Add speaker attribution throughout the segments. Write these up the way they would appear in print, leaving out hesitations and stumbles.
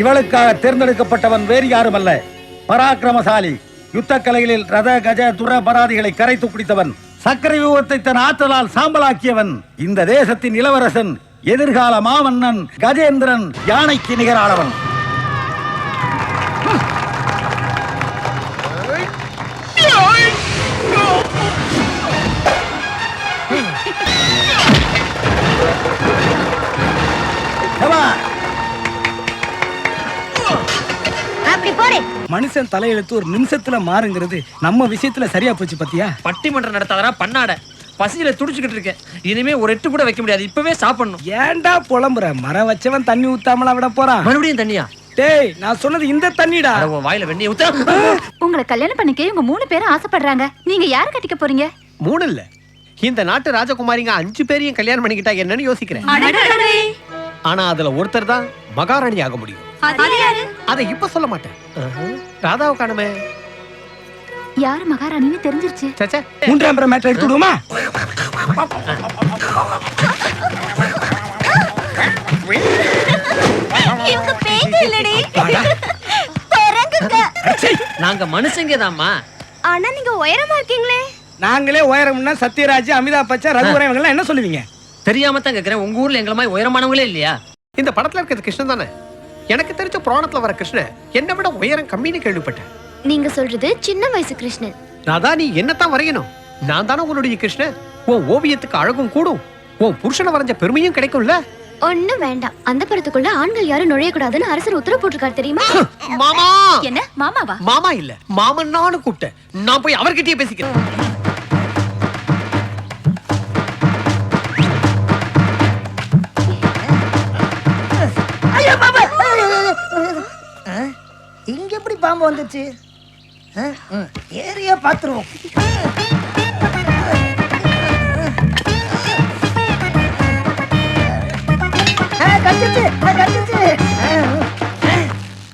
Speaker 1: இவளுக்காக தேர்ந்தெடுக்கப்பட்டவன் வேறு யாரும் அல்ல, பராக்கிரமசாலி, யுத்த கலைகளில் ரத கஜ துர பராதிகளை கரைத்து குடித்தவன், சக்கர வியூகத்தை தன் ஆற்றலால் சாம்பலாக்கியவன், இந்த தேசத்தின் இளவரசன், எதிர்கால மாமன்னன் கஜேந்திரன், யானைக்கு நிகரானவன்.
Speaker 2: மனுஷன் தலையெழுத்து ஒரு நிமிஷத்துல மாறுங்கிறது நம்ம விஷயத்துல சரியா போச்சு பத்தியா?
Speaker 3: பட்டிமன்றம் நடத்தாதரா பண்ணாட, பசியில துடிச்சுக்கிட்டு இருக்கேன். இனிமே ஒரு எட்டு கூட வைக்க முடியாது, இப்பவே சாப்பிடணும்.
Speaker 2: ஏன்டா புலம்புற? மரம் வச்சவன் தண்ணி ஊத்தாமலா விட போறான்?
Speaker 3: மறுபடியும் தண்ணியா?
Speaker 2: டேய், நான் சொன்னது இந்த தண்ணிடா.
Speaker 3: வாயில வெண்ணி ஊத்த.
Speaker 4: உங்களை கல்யாணம் பண்ணிக்க இவங்க 3 பேரும் ஆசைப்படுறாங்க. நீங்க யார கட்டிக்க போறீங்க?
Speaker 5: 3 இல்ல, இந்த நாட்டு ராஜகுமாரிங்க 5 பேரையும் கல்யாணம் பண்ணிக்கிட்டா என்னன்னு யோசிக்கிறேன். ஆனா அதுல ஒருத்தர் தான் மகாராணி ஆக முடியும். அதை இப்ப சொல்ல மாட்டேன். ராதாவை காணுமே.
Speaker 4: யாரு மகாராணின்னு தெரிஞ்சிருச்சு.
Speaker 5: சச்சா,
Speaker 2: 3ஆம் நம்பர் மேட்டர் எடுத்து விடுமா?
Speaker 3: நாங்க மனுஷங்க தான்மா.
Speaker 4: ஆனா நீங்க உயரமா இருக்கீங்களே.
Speaker 2: நாங்களே உயரம்னா சத்யராஜ், அமிதாப் பச்சன், ரகுவரன் இவங்க எல்லாம் என்ன சொல்லுவீங்க?
Speaker 3: தெரியாம தான் கேக்குறேன். உங்க ஊர்ல எங்கள மாதிரி உயரமானவங்களே இல்லையா?
Speaker 5: இந்த படத்துல இருக்கிறது கிருஷ்ணன் தானே? எனக்கு தெரிஞ்ச புராணத்துல வர கிருஷ்ணன் என்னை விட உயரம் கம்மின்னு கேள்விப்பட்டேன்.
Speaker 4: நீங்க சொல்றது சின்ன வயசு கிருஷ்ணன்.
Speaker 5: ராதா, நீ என்னத்தான் வரையணும்? நான் தானே உன்னுடைய கிருஷ்ணன். உன் ஓவியத்துக்கு அழகும் கூடும், உன் புருஷனை வரைஞ்ச பெருமையும் கிடைக்கும்ல.
Speaker 4: ஒண்ணும் வேண்டாம். அந்த படத்துக்குள்ள ஆண்கள் யாரும் நுழைய கூடாதுன்னு அரசர் உத்தரவு போட்டிருக்காரு தெரியுமா?
Speaker 5: மாமா.
Speaker 4: என்ன மாமாவா?
Speaker 5: மாமா இல்ல, மாமன் நானு கூப்பிட்டேன். நான் போய் அவர்கிட்டயே பேசிக்கிறேன்.
Speaker 6: இங்க எப்படி பாம்பு வந்துச்சு? ஏரியா பாத்துருவோம்.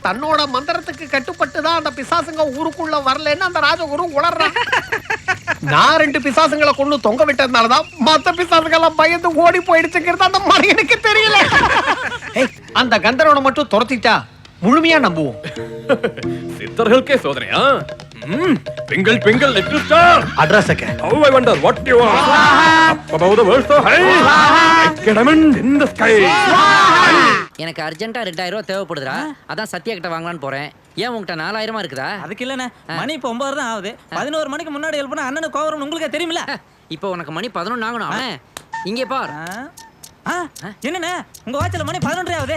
Speaker 5: தன்னோட மந்திரத்துக்கு கட்டுப்பட்டுதான் அந்த பிசாசுங்க ஊருக்குள்ள வரலன்னு அந்த ராஜகுரு உளறான். நான் 2 பிசாசுங்களை கொண்டு தொங்க விட்டதுனாலதான் மத்த பிசாசுங்கெல்லாம் பயந்து ஓடி போயிடுச்சுங்கிறது அந்த மனிதனுக்கு தெரியல. அந்த கந்தரோட மட்டும் துரத்திட்டா முழுமையா நம்புவோம்.
Speaker 7: சித்தர்களுக்கே சோதனையா? Twinkle twinkle little star.
Speaker 5: Address Agga.
Speaker 7: How I wonder what you are. Up above the world so high. Like a diamond in the sky.
Speaker 8: எனக்கு அர்ஜென்ட்டா 2000 ரூபாய் தேவைப்படுதுடா. அதான் சத்யா கிட்ட வாங்கலாம்னு போறேன். ஏன் உங்ககிட்ட 4000 இருக்குதா?
Speaker 9: அதுக்கு இல்லண்ணே, மணி இப்போ 9 தான் ஆகுது. 11 மணிக்கு முன்னாடி ஹெல்ப் பண்ண அண்ணனுக்கு கோவம் உங்களுக்கு தெரியுமில்ல?
Speaker 8: இப்போ உனக்கு மணி 11 ஆகணும். இங்கே பார்.
Speaker 9: என்னண்ணே, உங்க வாட்ச்ல மணி 11 ஆகுது.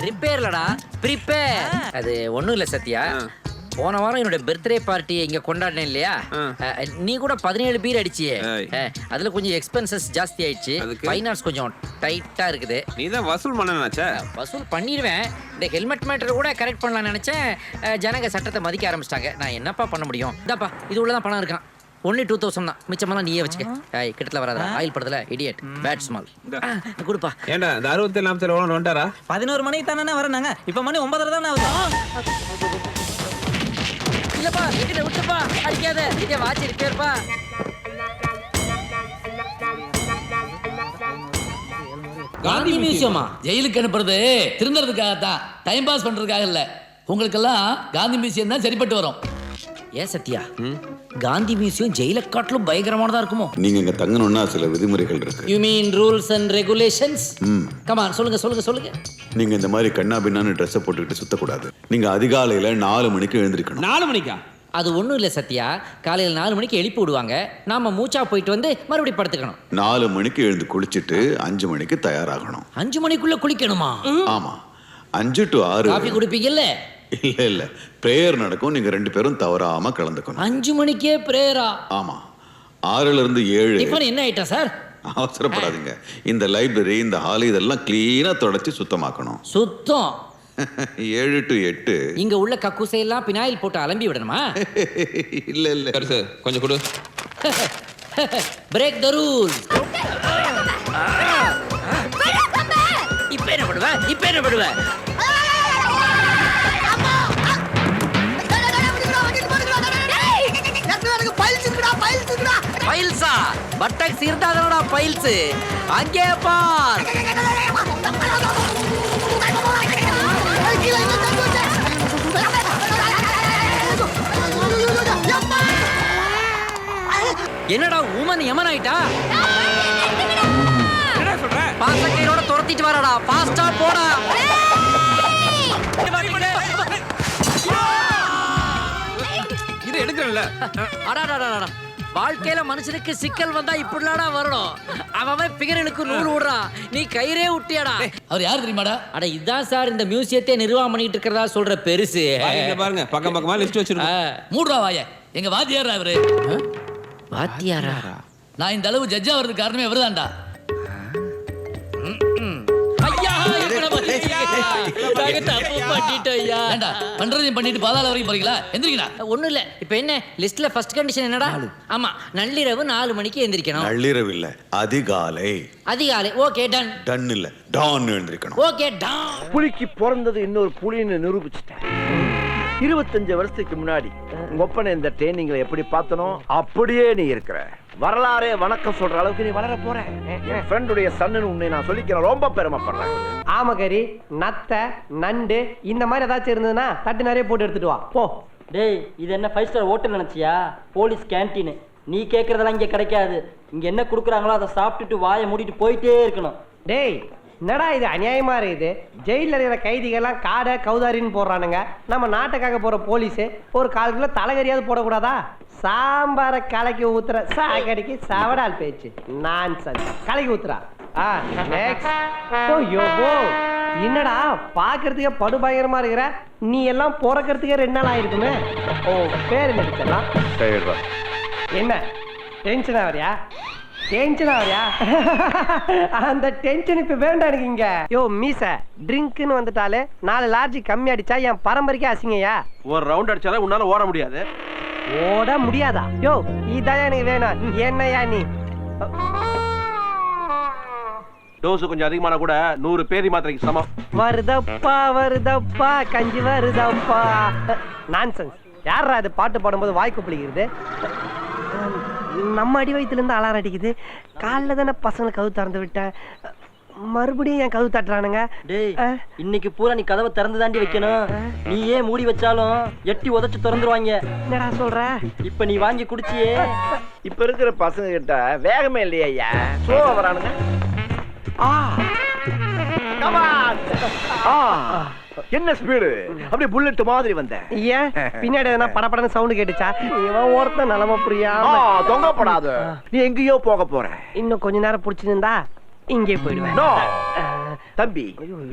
Speaker 8: ரிப்பேர்லடா, ப்ரிப்பேர். அது ஒண்ணும் இல்ல சத்யா. போன வாரம் என்னோட பர்த்டே பார்ட்டி இங்க கொண்டாடினேன் இல்லையா? நீ கூட 17 பீர் அடிச்சியே. அதுல கொஞ்சம் எக்ஸ்பென்சஸ் ஜாஸ்தி ஆயிடுச்சு. ஃபைனான்ஸ் கொஞ்சம் டைட்டா இருக்குது.
Speaker 7: நீ தான் வசூல் பண்ணனாச்சே.
Speaker 8: வசூல் பண்ணிடுவேன். இந்த ஹெல்மெட் மேட்டர் கூட கரெக்ட் பண்ணலாம்னு நினைச்சேன். ஜனங்க சட்டத்தை மதிக்க ஆரம்பிச்சிட்டாங்க. நான் என்னப்பா பண்ண முடியும்? இதாப்பா, இது உள்ளதான் பணம் இருக்கான். ஒன்லி 2000 தான். மிச்சமெல்லாம் நீயே வச்சுக்க. கிட்டத்துல வராதா? ஆயில் படத்துல இடியட் பேட் ஸ்மால். கொடுப்பா.
Speaker 7: ஏண்டா இந்த 64 எவ்வளவு வந்துட்டாரா?
Speaker 9: 11 மணிக்கு தானே வரனாங்க. இப்போ மணி 9 தானே ஆகுது.
Speaker 8: இல்லப்பா, கிட்ட விட்டுப்பா. அடிக்காத. இதே வாட்ச் ரிப்பேர்ப்பா.
Speaker 10: காந்தி மியூசியமா ஜெயிலுக்கு அனுப்புறது திருந்தறதுக்காக தான், டைம் பாஸ் பண்றதுக்காக இல்ல. உங்களுக்கெல்லாம் காந்தி மியூசியம் தான் சரிப்பட்டு வரும்.
Speaker 8: ஏன் சத்யா, காந்தி மியூசியம் ஜெயில காட்டிலும் பயங்கரமானதா இருக்குமோ?
Speaker 11: நீங்க இங்க தங்கணும்னா சில விதிமுறைகள் இருக்கு.
Speaker 8: You mean rules and regulations? Come on, சொல்லுங்க.
Speaker 11: நீங்க இந்த மாதிரி கண்ணா பின்னான்னு ட்ரெஸ் போட்டுக்கிட்டு சுத்தக்கூடாது. நீங்க அதிகாலையில 4 மணிக்கு எழுந்திருக்கணும்.
Speaker 10: 4 மணிக்கா?
Speaker 8: அது ஒண்ணும் இல்ல சத்யா. காலையில் 4 மணிக்கு எழுப்பி விடுவாங்க. நாம மூச்சா போயிட்டு வந்து மறுபடியும் படுத்துக்கணும்.
Speaker 11: 4 மணிக்கு எழுந்து குளிச்சுட்டு 5 மணிக்கு தயாராகணும்.
Speaker 8: 5 மணிக்குள்ள குளிக்கணுமா?
Speaker 11: ஆமா, 5 to 6.
Speaker 8: காபி குடிப்பீங்கல்ல?
Speaker 11: இல்ல, பிரேயர் நடக்கும். நீங்க 2 பேரும் தவறாம கலந்துக்கணும்.
Speaker 8: 5 மணிக்கே பிரேயரா?
Speaker 11: ஆமா, 6ல இருந்து 7.
Speaker 8: டிஃபன் என்ன ஐட்டம் சார்?
Speaker 11: அவசரப்படாதீங்க. இந்த லைப்ரரி, இந்த ஹால் இதெல்லாம் கிளீனா தொடச்சி சுத்தமாக்கணும்.
Speaker 8: சுத்தம்.
Speaker 11: 7 to 8.
Speaker 8: இங்க உள்ள கக்கூசை எல்லாம் பினாயில் போட்டு அலம்பி விடணுமா?
Speaker 11: இல்ல
Speaker 7: சார், கொஞ்சம் கொடு.
Speaker 8: Break the rules. இப்போ என்ன பண்ணுவ? பைல்ஸா? பட்டக் சீர்தாதனடா பைல்ஸ். அங்கே பார். என்னடா உமன் யமன் ஆயிட்டா?
Speaker 3: என்ன சொல்ற?
Speaker 8: பாசக்கையோட துரத்திட்டு வரடா, ஃபாஸ்டா போடா.
Speaker 3: இது எடுக்கறல்ல.
Speaker 8: அடாடாடாடா. வாழ்க்கையில மனுஷனுக்கு சிக்கல் வந்தா இப்படிலாடா வரணும். அவன் பிகரனுக்கு நூல் விடுறான், நீ கயிறே விட்டியாடா.
Speaker 10: அவர் யார் தெரியுமாடா?
Speaker 8: அட இதான் சார் இந்த மியூசியத்தை நிர்வாகம் பண்ணிட்டு இருக்கிறதா சொல்ற பெருசு.
Speaker 3: பாருங்க பக்கம் பக்கமா லிஸ்ட் வச்சிருக்கோம்.
Speaker 10: மூடுறா வாய. எங்க வாத்தியாரா அவரு.
Speaker 8: வாத்தியாரா?
Speaker 10: நான் இந்த அளவு ஜட்ஜா வர்றதுக்கு காரணமே இவர்தான்டா. பண்றதையும் பண்ணிட்டு பாதாள வரைக்கும் போறீங்களா? எந்திரிங்களா?
Speaker 8: ஒண்ணும் இல்ல. இப்ப என்ன லிஸ்ட்ல ஃபர்ஸ்ட் கண்டிஷன் என்னடா? ஆமா, நள்ளிரவு 4 மணிக்கு எந்திரிக்கணும்.
Speaker 11: நள்ளிரவு இல்ல, அதிகாலை.
Speaker 8: அதிகாலை. Okay done.
Speaker 11: டன் இல்ல, டான் எழுந்திருக்கணும்.
Speaker 8: Okay done.
Speaker 12: புலிக்கு பிறந்தது இன்னொரு புலின்னு நிரூபிச்சிட்டேன். 25 வருஷத்துக்கு முன்னாடி உங்க ஒப்பனை இந்த ட்ரைனிங்ல எப்படி பார்த்தனோ அப்படியே நீ இருக்கிற. வரலாறே வணக்கம் சொல்ற அளவுக்கு நீ வளர போற. என் ஃப்ரெண்டுடைய சன்னு உன்னை நான் சொல்லிக்கிறேன், ரொம்ப பெருமைப்படுறேன்.
Speaker 5: ஆமகரி, நத்தை, நண்டு இந்த மாதிரி ஏதாச்சும் இருந்ததுன்னா தட்டு நிறைய போட்டு எடுத்துட்டு வா போ.
Speaker 9: டேய், இது என்ன 5 ஸ்டார் ஹோட்டல் நினைச்சியா? Police canteen. நீ கேட்கறதெல்லாம் இங்க கிடைக்காது. இங்க என்ன கொடுக்குறாங்களோ அதை சாப்பிட்டுட்டு வாயை மூடிட்டு போயிட்டே இருக்கணும்.
Speaker 5: டேய், என்னடா இது அநியாயமா இருக்குது. ஜெயிலில் இருக்கிற கைதிகள்லாம் காடை கௌதாரின்னு போடுறானுங்க. நம்ம நாட்டுக்காக போற போலீஸு ஒரு 1/4 கிலோ தலைகறியாவது போடக்கூடாதா? சாம்பாரை கலக்கி ஊத்துற சாக்கடிக்கு சவடால் பேச்சு. நான்சென்ஸ். கலக்கி ஊத்துறா. என்னடா பாக்குறதுக்கே படுபயங்கரமா இருக்கிற. நீ எல்லாம் பிறக்கிறதுக்கே 2 நாள் ஆயிருக்குமே. ஓ, பேர் நடிச்சலாம். என்ன டென்ஷன் ஆவறியா? டென்ஷன் ஆவறியா? அந்த டென்ஷன் இப்ப வேண்டாம் எனக்கு இங்க. யோ மீச, ட்ரிங்க்னு வந்துட்டாலே 4 லார்ஜி கம்மி அடிச்சா என் பரம்பரைக்கே அசிங்கயா.
Speaker 12: ஒரு ரவுண்ட் அடிச்சாலும் உன்னால ஓட முடியாது.
Speaker 5: ஓட முடியாதா? யோ இதான் எனக்கு வேணும். என்னையா நீ?
Speaker 12: டோஸ் கொஞ்சம் அதிகமான கூட 100 பேதி மாத்திரைக்கு சமம்.
Speaker 5: வருதப்பா வருதப்பா கஞ்சி வருதப்பா. நான்சென்ஸ். யாரா அது பாட்டு பாடும்போது வாய்க்கு பிடிக்கிறது? நம்ம அடி வயிற்றுல இருந்து அலாரம் அடிக்குது. காலைல தானே பசங்களை கதவு திறந்து விட்டேன், மறுபடியும் என் கதவு தட்டுறானுங்க.
Speaker 9: டேய், இன்னைக்கு பூரா நீ கதவை திறந்து தாண்டி வைக்கணும். நீ ஏன் மூடி வச்சாலும் எட்டி உதச்சு திறந்துருவாங்க.
Speaker 5: என்னடா சொல்ற?
Speaker 9: இப்ப நீ வாங்கி குடிச்சியே.
Speaker 12: இப்ப இருக்கிற பசங்க கிட்ட வேகமே இல்லையா ஐயா, ஸ்லோவா வரானுங்க. என்ன ஸ்பீடு, அப்படியே புல்லட் மாதிரி வந்த.
Speaker 5: ஏன் பின்னாடி எதனா படபடன்னு சவுண்ட் கேட்டுச்சா? இவன் ஒருத்தன் நிலம புரியாம
Speaker 12: தொங்கப்படாத. நீ எங்கேயோ போக போற.
Speaker 5: இன்னும் கொஞ்ச நேரம் பிடிச்சிருந்தா இங்கே போயிடுவேன்.
Speaker 12: தம்பி,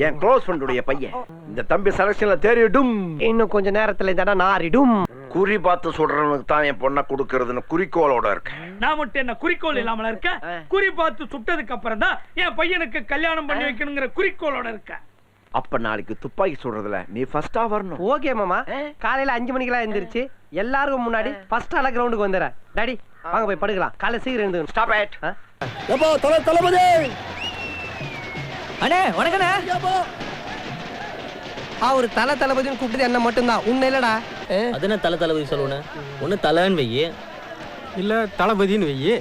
Speaker 12: என் க்ளோஸ் ஃப்ரெண்டுடைய பையன். இந்த தம்பி செலக்ஷன்ல தேறிடும்.
Speaker 5: இன்னும் கொஞ்ச நேரத்துல இந்த இடம் நாரிடும்.
Speaker 12: குறி பார்த்து சுடுறவனுக்கு தான் என் பொண்ணை கொடுக்கறதுன்னு குறிக்கோளோட இருக்க.
Speaker 2: நான் மட்டும் என்ன குறிக்கோள் இல்லாமல இருக்க? குறி பார்த்து சுட்டதுக்கு அப்புறம் தான் என் பையனுக்கு கல்யாணம் பண்ணி வைக்கணுங்கிற குறிக்கோளோட இருக்க.
Speaker 12: அப்ப நாளைக்கு துப்பாக்கி சுடுறதுல நீ ஃபர்ஸ்டா வரணும்.
Speaker 5: ஓகே மாமா. காலையில 5 மணிக்கெல்லாம் எந்திரிச்சு எல்லாருக்கும் முன்னாடி ஃபர்ஸ்ட் ஆள கிரவுண்டுக்கு வந்துடுறேன். டாடி வாங்க போய் படுக்கலாம். காலைல சீக்கிரம் எழுந்து.
Speaker 12: Stop it.
Speaker 5: தளபதி
Speaker 9: அண்ணே வணக்கண்ணே.
Speaker 5: ஒரு தளபதினு கூப்பிட்டது என்ன மட்டும்தான், உன்னை இல்லடா.
Speaker 9: அது என்ன தளபதி சொல்லுவேன்? ஒண்ணு தலைன்னு வையே,
Speaker 2: இல்ல தளபதின்னு வையே.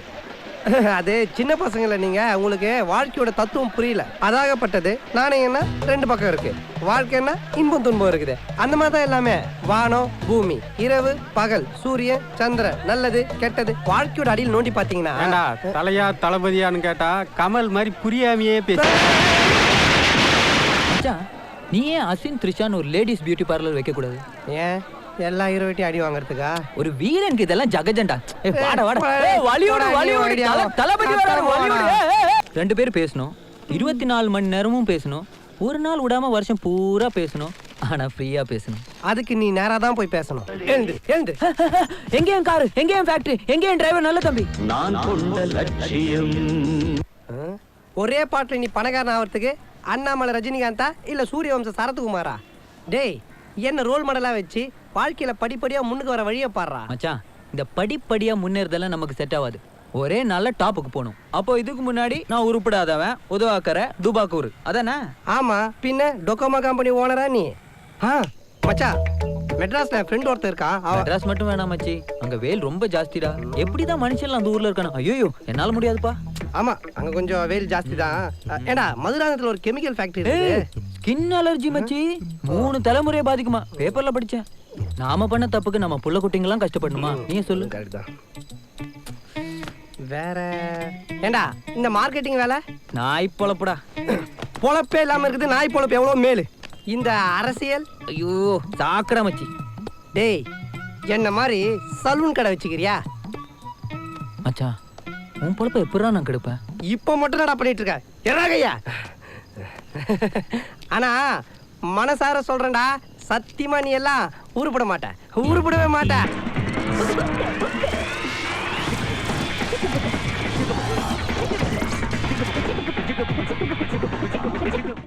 Speaker 5: அது சின்ன பசங்கள நீங்க, உங்களுக்கு வாழ்க்கையோட தத்துவம் புரியல. அதாகப்பட்டது நாணயம்னா 2 பக்கம் இருக்கு. வாழ்க்கைன்னா இன்பம் துன்பம் இருக்குது. அந்த மாதிரி தான் எல்லாமே. வானம் பூமி, இரவு பகல், சூரியன் சந்திரன், நல்லது கெட்டது. வாழ்க்கையோட அடியில் நோண்டி பாத்தீங்கன்னா
Speaker 2: தலையா தளபதியான்னு கேட்டா கமல் மாதிரி புரியாமையே பேச.
Speaker 9: நீ ஏன் அசின் த்ரிஷான்னு ஒரு லேடிஸ் பியூட்டி பார்லர் வைக்க கூடாது?
Speaker 5: ஏன் எல்லா ஹீரோயிட்டையும் அடி வாங்குறதுக்கா?
Speaker 9: ஒரு வீரனுக்கு இதெல்லாம் ஜகஜண்டா. வாடா வாடா. வலியோட தளபதி வராரு. வலியோட 2 பேர் பேசணும், 24 மணி நேரமும் பேசணும், ஒரு நாள் விடாம வருஷம் பூரா பேசணும். ஆனா ஃப்ரீயா பேசணும்.
Speaker 5: அதுக்கு நீ நேரா தான் போய் பேசணும். எழுந்து எழுந்து.
Speaker 9: எங்கேயும் காரு, எங்கேயும் ஃபேக்டரி, எங்கேயும் டிரைவர். நல்ல தம்பி.
Speaker 12: நான் கொண்ட லட்சியம்.
Speaker 5: ஒரே பாட்டுல நீ பணக்காரன் ஆகிறதுக்கு அண்ணாமலை ரஜினிகாந்தா இல்ல சூரியவம்ச சரத்குமாரா? டேய், என்ன ரோல் மாடலா வச்சு வாழ்க்கையில படிப்படியா முன்னுக்கு வர வழியை பாடுறா.
Speaker 9: மச்சான், இந்த படிப்படியா முன்னேறதெல்லாம் நமக்கு செட் ஆகாது. ஒரே நல்ல டாப்புக்கு போகணும். அப்போ இதுக்கு முன்னாடி நான் உருப்படாதவன், உதவாக்கற துபாக்கூர் அதானே?
Speaker 5: ஆமா, பின்ன டொக்கோமா கம்பெனி ஓனரா நீ? மச்சா, மெட்ராஸ்ல ஃப்ரெண்ட் ஒருத்தர் இருக்கா.
Speaker 9: மெட்ராஸ் மட்டும் வேணாம் மச்சி, அங்க வெயில் ரொம்ப ஜாஸ்திடா. எப்படிதான் மனுஷன்லாம் அந்த ஊர்ல இருக்கானு? ஐயோ என்னால முடியாதுப்பா.
Speaker 5: ஆமா, அங்க கொஞ்சம் வெயில் ஜாஸ்தி தான். ஏடா, மதுராந்தகத்துல ஒரு கெமிக்கல் ஃபேக்டரி இருக்கு.
Speaker 9: ஸ்கின் அலர்ஜி மச்சி 3 தலைமுறையை பாதிக்குமா? பேப்பர்ல படிச்சேன். நாம பண்ண தப்புக்கு நம்ம புள்ள குட்டிங்கெல்லாம் கஷ்டப்படணுமா? நீ சொல்லு.
Speaker 5: வேற ஏண்டா இந்த மார்க்கெட்டிங் வேலை
Speaker 9: நாய் பொழப்புடா.
Speaker 5: பொழப்பே இல்லாம இருக்குது, நாய் பொழப்பு எவ்வளவு மேலு. இந்த அரசியல்
Speaker 9: ஐயோ சாக்கடா மச்சி.
Speaker 5: டேய் என்ன மாதிரி சலூன் கடை வச்சுக்கிறியா?
Speaker 9: மச்சான் உன் பொழப்ப எப்படிடா நான் கெடுப்பேன்?
Speaker 5: இப்ப மட்டும் என்னடா பண்ணிட்டு இருக்க? எறாகையா. ஆனா மனசார சொல்றேன்டா, சத்தியமா நீ எல்லாம் உருப்பட மாட்ட, உருப்படவே மாட்ட.